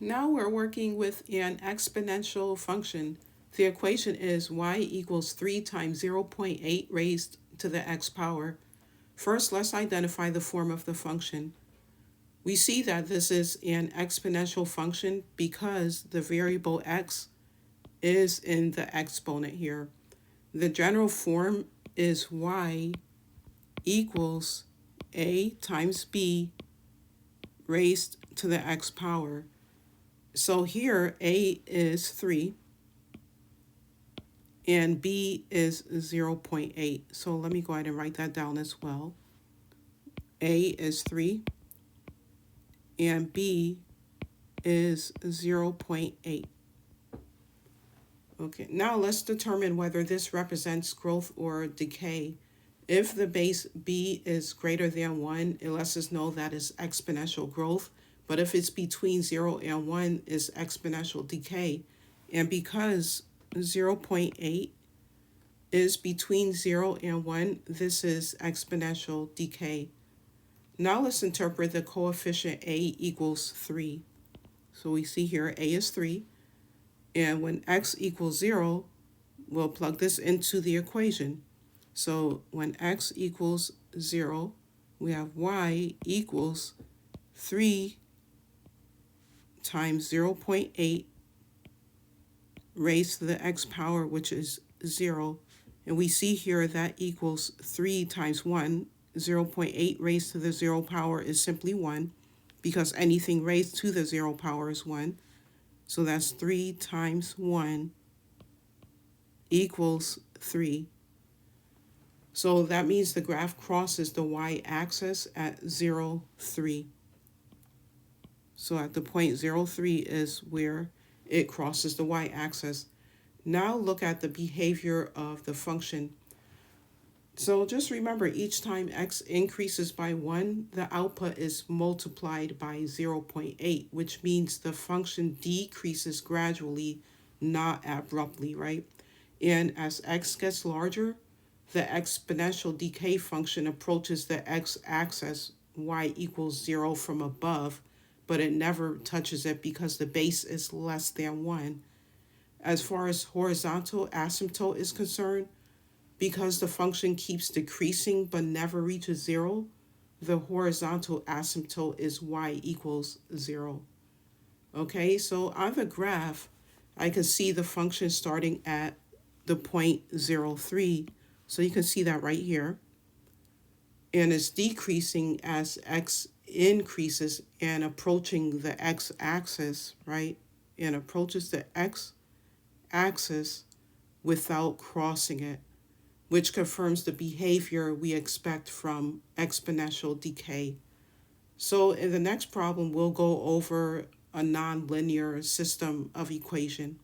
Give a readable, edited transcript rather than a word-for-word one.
Now we're working with an exponential function. The equation is y equals 3 times 0.8 raised to the x power. First, let's identify the form of the function. We see that this is an exponential function because the variable x is in the exponent here. The general form is y equals a times b raised to the x power. So here a is 3 and b is 0.8. So let me go ahead and write that down as well. A is 3 and b is 0.8. Okay, now let's determine whether this represents growth or decay. If the base b is greater than 1, it lets us know that it's exponential growth. But if it's between 0 and 1, it's exponential decay. And because 0.8 is between 0 and 1, this is exponential decay. Now let's interpret the coefficient a equals 3. So we see here a is 3. And when x equals 0, we'll plug this into the equation. So when x equals 0, we have y equals 3 times 0.8 raised to the x power, which is 0. And we see here that equals 3 times 1. 0.8 raised to the 0 power is simply 1, because anything raised to the 0 power is 1. So that's 3 times 1 equals 3. So that means the graph crosses the y-axis at 0, 3. So at the point 0, 3 is where it crosses the y-axis. Now look at the behavior of the function. So just remember, each time x increases by 1, the output is multiplied by 0.8, which means the function decreases gradually, not abruptly, right? And as x gets larger, the exponential decay function approaches the x-axis, y equals 0 from above, but it never touches it because the base is less than 1. As far as horizontal asymptote is concerned, because the function keeps decreasing but never reaches 0, the horizontal asymptote is y equals 0. Okay, so on the graph, I can see the function starting at the point 0, 3. So you can see that right here. And it's decreasing as x increases and approaching the x-axis, right? And approaches the x-axis without crossing it, which confirms the behavior we expect from exponential decay. So in the next problem, we'll go over a nonlinear system of equation.